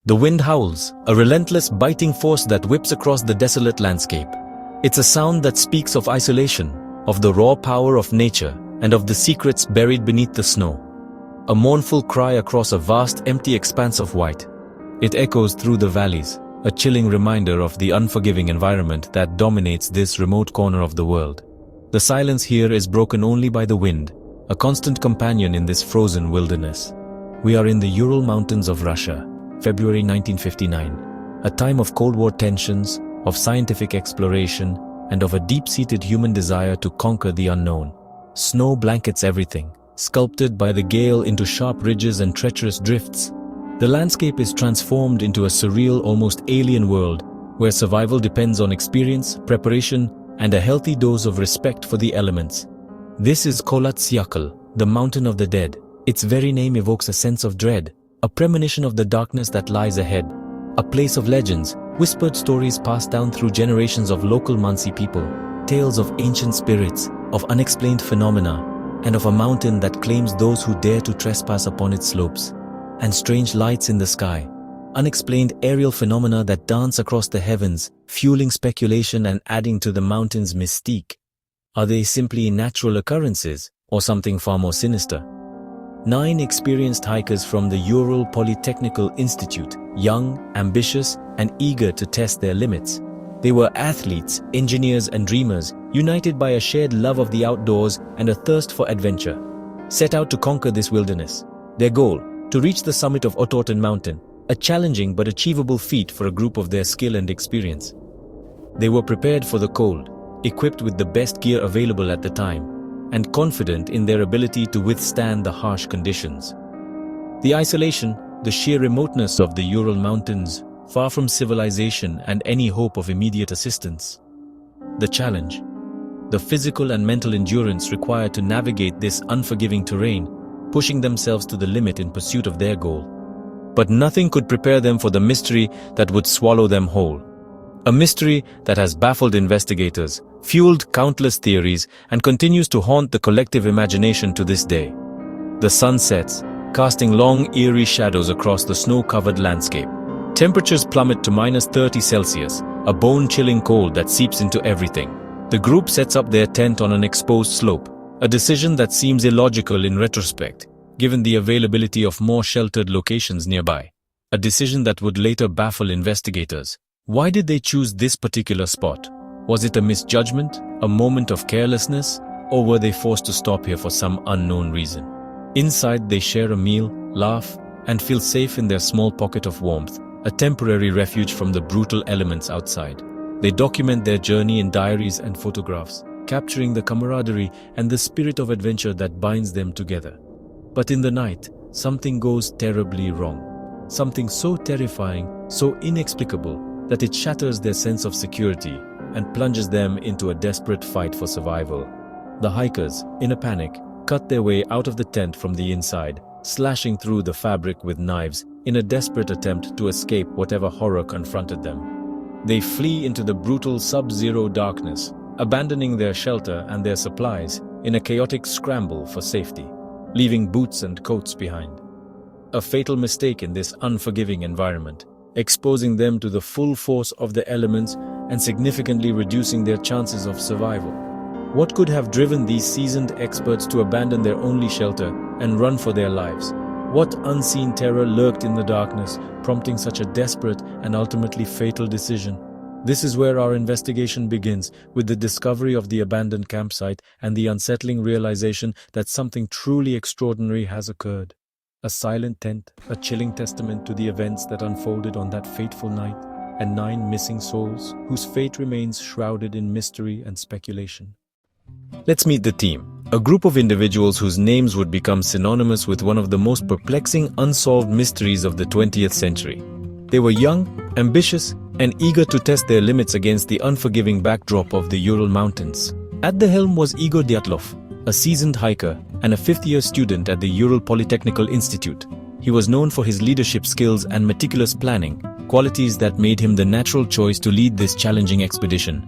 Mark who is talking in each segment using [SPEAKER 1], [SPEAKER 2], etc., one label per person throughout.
[SPEAKER 1] The wind howls, a relentless biting force that whips across the desolate landscape. It's a sound that speaks of isolation, of the raw power of nature, and of the secrets buried beneath the snow. A mournful cry across a vast, empty expanse of white. It echoes through the valleys, a chilling reminder of the unforgiving environment that dominates this remote corner of the world. The silence here is broken only by the wind, a constant companion in this frozen wilderness. We are in the Ural Mountains of Russia, February 1959, a time of Cold War tensions, of scientific exploration, and of a deep-seated human desire to conquer the unknown. Snow blankets everything, sculpted by the gale into sharp ridges and treacherous drifts. The landscape is transformed into a surreal, almost alien world, where survival depends on experience, preparation, and a healthy dose of respect for the elements. This is Kolatsyakl, the Mountain of the Dead. Its very name evokes a sense of dread, a premonition of the darkness that lies ahead. A place of legends, whispered stories passed down through generations of local Mansi people, tales of ancient spirits, of unexplained phenomena, and of a mountain that claims those who dare to trespass upon its slopes. And strange lights in the sky, unexplained aerial phenomena that dance across the heavens, fueling speculation and adding to the mountain's mystique. Are they simply natural occurrences, or something far more sinister? 9 experienced hikers from the Ural Polytechnical Institute, young, ambitious, and eager to test their limits. They were athletes, engineers, and dreamers, united by a shared love of the outdoors and a thirst for adventure. Set out to conquer this wilderness. Their goal: to reach the summit of Otorten Mountain, a challenging but achievable feat for a group of their skill and experience. They were prepared for the cold, equipped with the best gear available at the time, and confident in their ability to withstand the harsh conditions. The isolation, the sheer remoteness of the Ural Mountains, far from civilization and any hope of immediate assistance. The challenge, the physical and mental endurance required to navigate this unforgiving terrain, pushing themselves to the limit in pursuit of their goal. But nothing could prepare them for the mystery that would swallow them whole. A mystery that has baffled investigators, fueled countless theories, and continues to haunt the collective imagination to this day. The sun sets, casting long, eerie shadows across the snow-covered landscape. Temperatures plummet to -30°C, a bone-chilling cold that seeps into everything. The group sets up their tent on an exposed slope, a decision that seems illogical in retrospect, given the availability of more sheltered locations nearby. A decision that would later baffle investigators. Why did they choose this particular spot? Was it a misjudgment, a moment of carelessness, or were they forced to stop here for some unknown reason? Inside, they share a meal, laugh, and feel safe in their small pocket of warmth, a temporary refuge from the brutal elements outside. They document their journey in diaries and photographs, capturing the camaraderie and the spirit of adventure that binds them together. But in the night, something goes terribly wrong. Something so terrifying, so inexplicable, that it shatters their sense of security and plunges them into a desperate fight for survival. The hikers, in a panic, cut their way out of the tent from the inside, slashing through the fabric with knives in a desperate attempt to escape whatever horror confronted them. They flee into the brutal sub-zero darkness, abandoning their shelter and their supplies in a chaotic scramble for safety, leaving boots and coats behind. A fatal mistake in this unforgiving environment, exposing them to the full force of the elements and significantly reducing their chances of survival. What could have driven these seasoned experts to abandon their only shelter and run for their lives? What unseen terror lurked in the darkness, prompting such a desperate and ultimately fatal decision? This is where our investigation begins, with the discovery of the abandoned campsite and the unsettling realization that something truly extraordinary has occurred. A silent tent, a chilling testament to the events that unfolded on that fateful night, and 9 missing souls whose fate remains shrouded in mystery and speculation. Let's meet the team, a group of individuals whose names would become synonymous with one of the most perplexing unsolved mysteries of the 20th century. They were young, ambitious, and eager to test their limits against the unforgiving backdrop of the Ural Mountains. At the helm was Dyatlov, a seasoned hiker and a 5th-year student at the Ural Polytechnical Institute. He was known for his leadership skills and meticulous planning, qualities that made him the natural choice to lead this challenging expedition.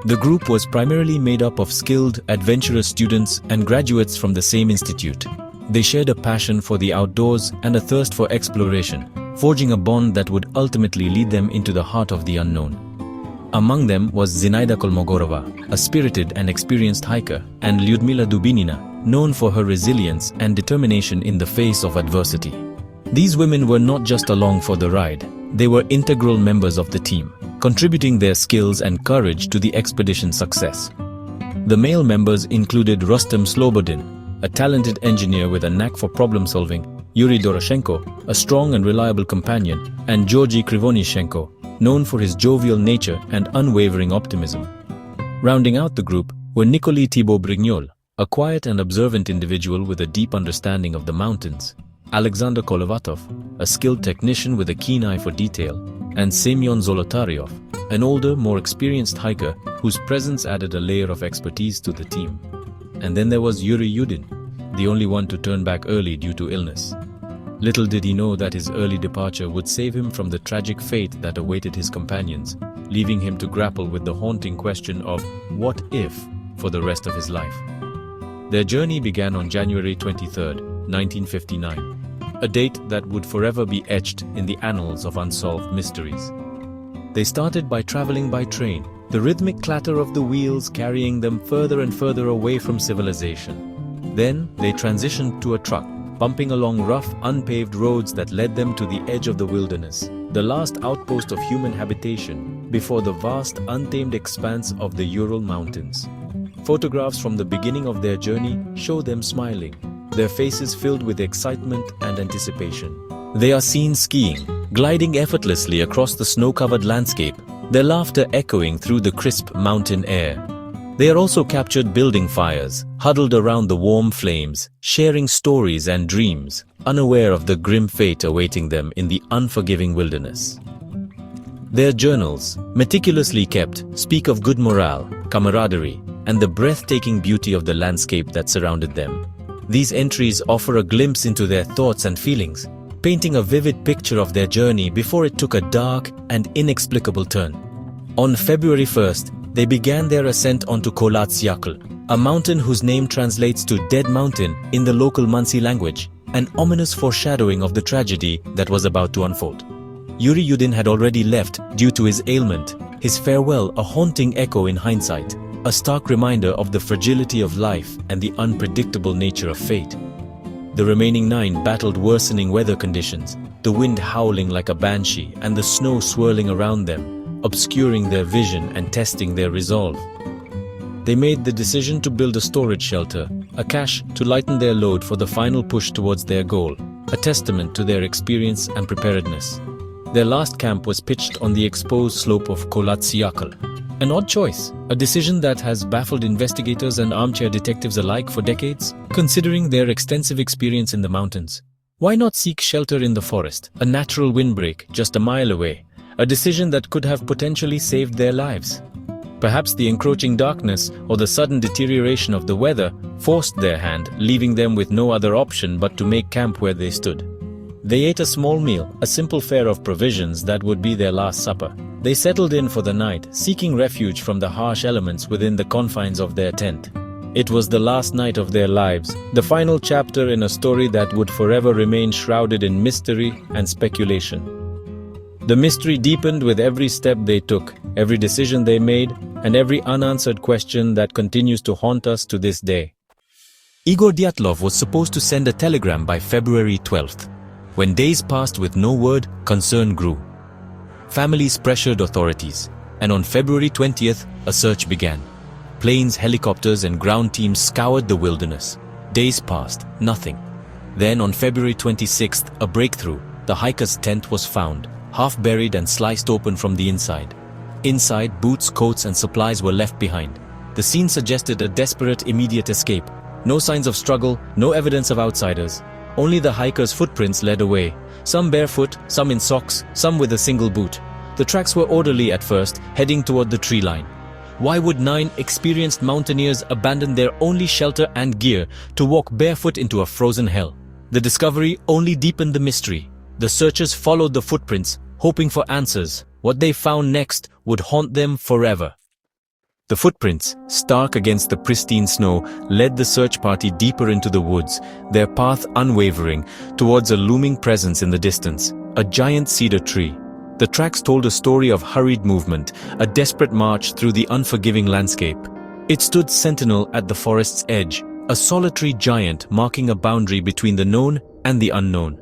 [SPEAKER 1] The group was primarily made up of skilled, adventurous students and graduates from the same institute. They shared a passion for the outdoors and a thirst for exploration, forging a bond that would ultimately lead them into the heart of the unknown. Among them was Zinaida Kolmogorova, a spirited and experienced hiker, and Lyudmila Dubinina, known for her resilience and determination in the face of adversity. These women were not just along for the ride, they were integral members of the team, contributing their skills and courage to the expedition's success. The male members included Rustem Slobodin, a talented engineer with a knack for problem-solving, Yuri Doroshenko, a strong and reliable companion, and Georgy Krivonishenko, known for his jovial nature and unwavering optimism. Rounding out the group were Nikolai Thibault-Brignol, a quiet and observant individual with a deep understanding of the mountains, Alexander Kolovatov, a skilled technician with a keen eye for detail, and Semyon Zolotaryov, an older, more experienced hiker whose presence added a layer of expertise to the team. And then there was Yuri Yudin, the only one to turn back early due to illness. Little did he know that his early departure would save him from the tragic fate that awaited his companions, leaving him to grapple with the haunting question of what if for the rest of his life. Their journey began on January 23, 1959, a date that would forever be etched in the annals of unsolved mysteries. They started by traveling by train, the rhythmic clatter of the wheels carrying them further and further away from civilization. Then they transitioned to a truck, bumping along rough, unpaved roads that led them to the edge of the wilderness, the last outpost of human habitation before the vast, untamed expanse of the Ural Mountains. Photographs from the beginning of their journey show them smiling, their faces filled with excitement and anticipation. They are seen skiing, gliding effortlessly across the snow-covered landscape, their laughter echoing through the crisp mountain air. They are also captured building fires, huddled around the warm flames, sharing stories and dreams, unaware of the grim fate awaiting them in the unforgiving wilderness. Their journals, meticulously kept, speak of good morale, camaraderie, and the breathtaking beauty of the landscape that surrounded them. These entries offer a glimpse into their thoughts and feelings, painting a vivid picture of their journey before it took a dark and inexplicable turn. On February 1st, they began their ascent onto Kolatsiakl, a mountain whose name translates to Dead Mountain in the local Mansi language, an ominous foreshadowing of the tragedy that was about to unfold. Yuri Yudin had already left due to his ailment, his farewell a haunting echo in hindsight, a stark reminder of the fragility of life and the unpredictable nature of fate. The remaining 9 battled worsening weather conditions, the wind howling like a banshee and the snow swirling around them, obscuring their vision and testing their resolve. They made the decision to build a storage shelter, a cache to lighten their load for the final push towards their goal, a testament to their experience and preparedness. Their last camp was pitched on the exposed slope of Kolatsiakl. An odd choice, a decision that has baffled investigators and armchair detectives alike for decades, considering their extensive experience in the mountains. Why not seek shelter in the forest, a natural windbreak just a mile away, a decision that could have potentially saved their lives? Perhaps the encroaching darkness or the sudden deterioration of the weather forced their hand, leaving them with no other option but to make camp where they stood. They ate a small meal, a simple fare of provisions that would be their last supper. They settled in for the night, seeking refuge from the harsh elements within the confines of their tent. It was the last night of their lives, the final chapter in a story that would forever remain shrouded in mystery and speculation. The mystery deepened with every step they took, every decision they made, and every unanswered question that continues to haunt us to this day. Igor Dyatlov was supposed to send a telegram by February 12th. When days passed with no word, concern grew. Families pressured authorities, and on February 20th, a search began. Planes, helicopters, and ground teams scoured the wilderness. Days passed, nothing. Then on February 26th, a breakthrough. The hiker's tent was found, half buried and sliced open from the inside. Inside, boots, coats, and supplies were left behind. The scene suggested a desperate, immediate escape. No signs of struggle, no evidence of outsiders. Only the hiker's footprints led away, some barefoot, some in socks, some with a single boot. The tracks were orderly at first, heading toward the tree line. Why would 9 experienced mountaineers abandon their only shelter and gear to walk barefoot into a frozen hell? The discovery only deepened the mystery. The searchers followed the footprints, hoping for answers. What they found next would haunt them forever. The footprints, stark against the pristine snow, led the search party deeper into the woods, their path unwavering, towards a looming presence in the distance, a giant cedar tree. The tracks told a story of hurried movement, a desperate march through the unforgiving landscape. It stood sentinel at the forest's edge, a solitary giant marking a boundary between the known and the unknown.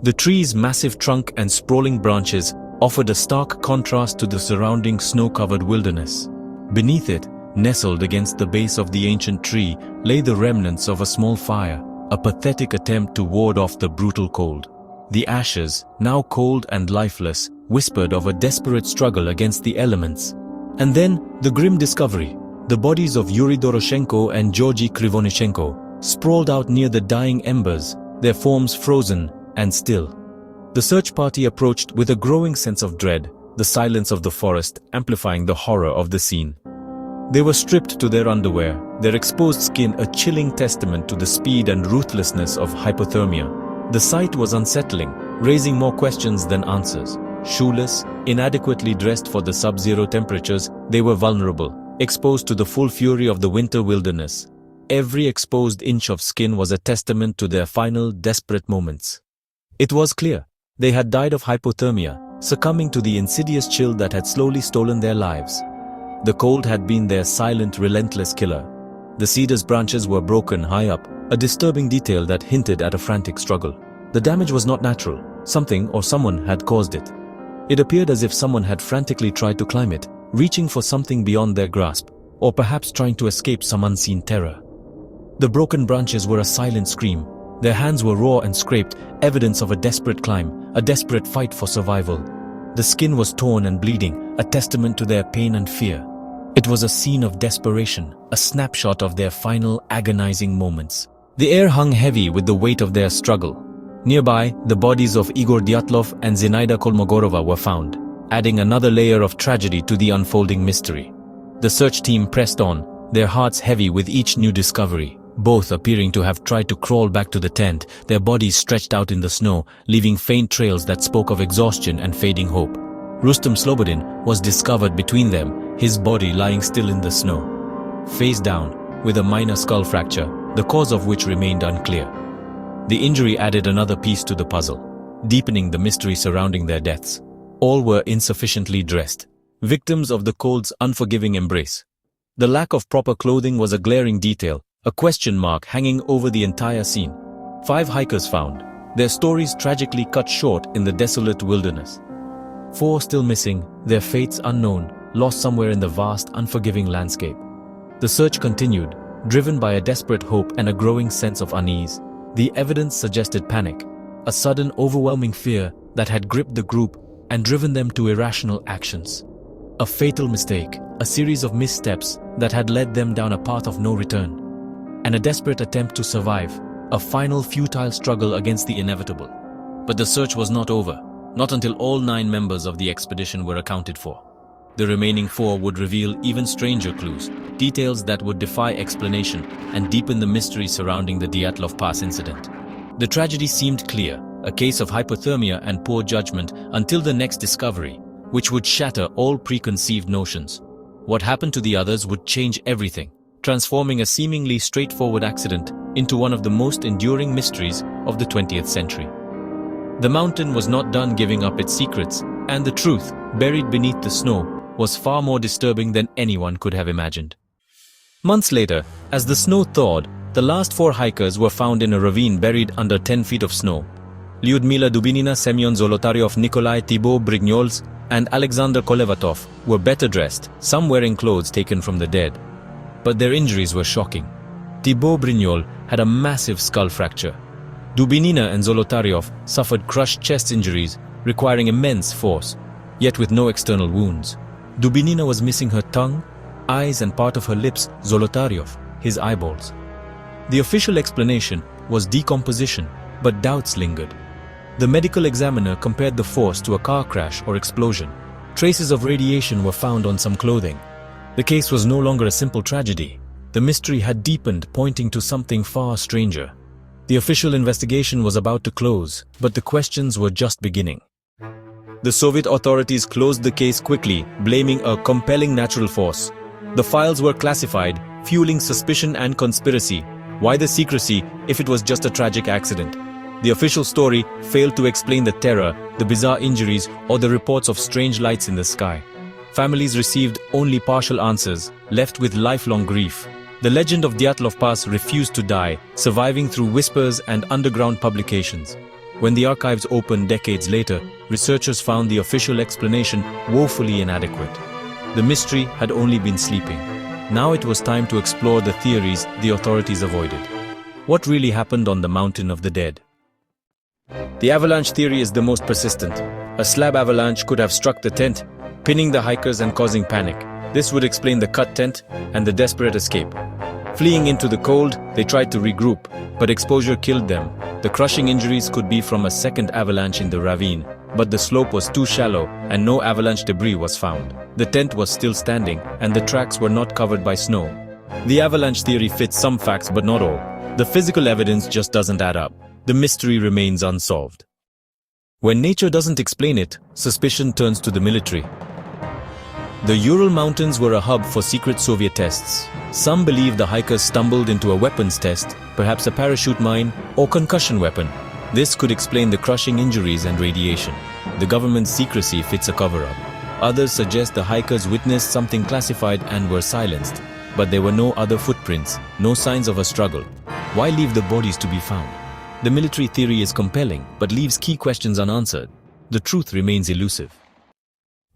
[SPEAKER 1] The tree's massive trunk and sprawling branches offered a stark contrast to the surrounding snow-covered wilderness. Beneath it, nestled against the base of the ancient tree, lay the remnants of a small fire, a pathetic attempt to ward off the brutal cold. The ashes, now cold and lifeless, whispered of a desperate struggle against the elements. And then, the grim discovery. The bodies of Yuri Doroshenko and Georgy Krivonichenko sprawled out near the dying embers, their forms frozen and still. The search party approached with a growing sense of dread, the silence of the forest amplifying the horror of the scene. They were stripped to their underwear, their exposed skin a chilling testament to the speed and ruthlessness of hypothermia. The sight was unsettling, raising more questions than answers. Shoeless, inadequately dressed for the sub-zero temperatures, they were vulnerable, exposed to the full fury of the winter wilderness. Every exposed inch of skin was a testament to their final, desperate moments. It was clear. They had died of hypothermia, succumbing to the insidious chill that had slowly stolen their lives. The cold had been their silent, relentless killer. The cedar's branches were broken high up, a disturbing detail that hinted at a frantic struggle. The damage was not natural. Something or someone had caused it. It appeared as if someone had frantically tried to climb it, reaching for something beyond their grasp, or perhaps trying to escape some unseen terror. The broken branches were a silent scream. Their hands were raw and scraped, evidence of a desperate climb, a desperate fight for survival. The skin was torn and bleeding, a testament to their pain and fear. It was a scene of desperation, a snapshot of their final, agonizing moments. The air hung heavy with the weight of their struggle. Nearby, the bodies of Igor Dyatlov and Zinaida Kolmogorova were found, adding another layer of tragedy to the unfolding mystery. The search team pressed on, their hearts heavy with each new discovery, both appearing to have tried to crawl back to the tent, their bodies stretched out in the snow, leaving faint trails that spoke of exhaustion and fading hope. Rustem Slobodin was discovered between them, his body lying still in the snow. Face down, with a minor skull fracture, the cause of which remained unclear. The injury added another piece to the puzzle, deepening the mystery surrounding their deaths. All were insufficiently dressed, victims of the cold's unforgiving embrace. The lack of proper clothing was a glaring detail, a question mark hanging over the entire scene. 5 hikers found, their stories tragically cut short in the desolate wilderness. 4 still missing, their fates unknown, lost somewhere in the vast, unforgiving landscape. The search continued, driven by a desperate hope and a growing sense of unease. The evidence suggested panic, a sudden overwhelming fear that had gripped the group and driven them to irrational actions. A fatal mistake, a series of missteps that had led them down a path of no return. And a desperate attempt to survive, a final futile struggle against the inevitable. But the search was not over, not until all 9 members of the expedition were accounted for. The remaining 4 would reveal even stranger clues, details that would defy explanation and deepen the mystery surrounding the Dyatlov Pass incident. The tragedy seemed clear, a case of hypothermia and poor judgment until the next discovery, which would shatter all preconceived notions. What happened to the others would change everything, transforming a seemingly straightforward accident into one of the most enduring mysteries of the 20th century. The mountain was not done giving up its secrets, and the truth, buried beneath the snow, was far more disturbing than anyone could have imagined. Months later, as the snow thawed, the last 4 hikers were found in a ravine buried under 10 feet of snow. Lyudmila Dubinina, Semyon Zolotaryov, Nikolai Thibaut Brignoles, and Alexander Kolevatov were better dressed, some wearing clothes taken from the dead. But their injuries were shocking. Thibaut Brignol had a massive skull fracture. Dubinina and Zolotaryov suffered crushed chest injuries, requiring immense force, yet with no external wounds. Dubinina was missing her tongue, eyes and part of her lips, Zolotaryov, his eyeballs. The official explanation was decomposition, but doubts lingered. The medical examiner compared the force to a car crash or explosion. Traces of radiation were found on some clothing. The case was no longer a simple tragedy. The mystery had deepened, pointing to something far stranger. The official investigation was about to close, but the questions were just beginning. The Soviet authorities closed the case quickly, blaming a compelling natural force. The files were classified, fueling suspicion and conspiracy. Why the secrecy if it was just a tragic accident? The official story failed to explain the terror the bizarre injuries, or the reports of strange lights in the sky. Families received only partial answers, left with lifelong grief. The legend of Dyatlov Pass refused to die, surviving through whispers and underground publications. When the archives opened decades later, researchers found the official explanation woefully inadequate. The mystery had only been sleeping. Now it was time to explore the theories the authorities avoided. What really happened on the Mountain of the Dead? The avalanche theory is the most persistent. A slab avalanche could have struck the tent, pinning the hikers and causing panic. This would explain the cut tent and the desperate escape. Fleeing into the cold, they tried to regroup, but exposure killed them. The crushing injuries could be from a second avalanche in the ravine, but the slope was too shallow and no avalanche debris was found. The tent was still standing, and the tracks were not covered by snow. The avalanche theory fits some facts but not all. The physical evidence just doesn't add up. The mystery remains unsolved. When nature doesn't explain it, suspicion turns to the military. The Ural Mountains were a hub for secret Soviet tests. Some believe the hikers stumbled into a weapons test, perhaps a parachute mine or concussion weapon. This could explain the crushing injuries and radiation. The government's secrecy fits a cover-up. Others suggest the hikers witnessed something classified and were silenced. But there were no other footprints, no signs of a struggle. Why leave the bodies to be found? The military theory is compelling, but leaves key questions unanswered. The truth remains elusive.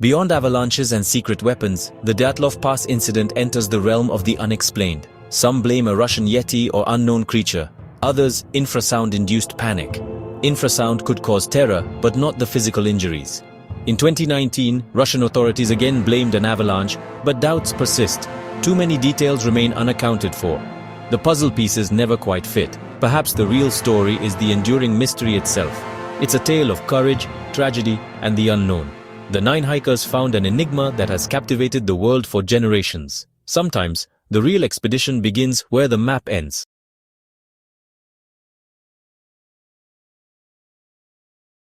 [SPEAKER 1] Beyond avalanches and secret weapons, the Dyatlov Pass incident enters the realm of the unexplained. Some blame a Russian Yeti or unknown creature. Others, infrasound-induced panic. Infrasound could cause terror, but not the physical injuries. In 2019, Russian authorities again blamed an avalanche, but doubts persist. Too many details remain unaccounted for. The puzzle pieces never quite fit. Perhaps the real story is the enduring mystery itself. It's a tale of courage, tragedy, and the unknown. The 9 hikers found an enigma that has captivated the world for generations. Sometimes, the real expedition begins where the map ends.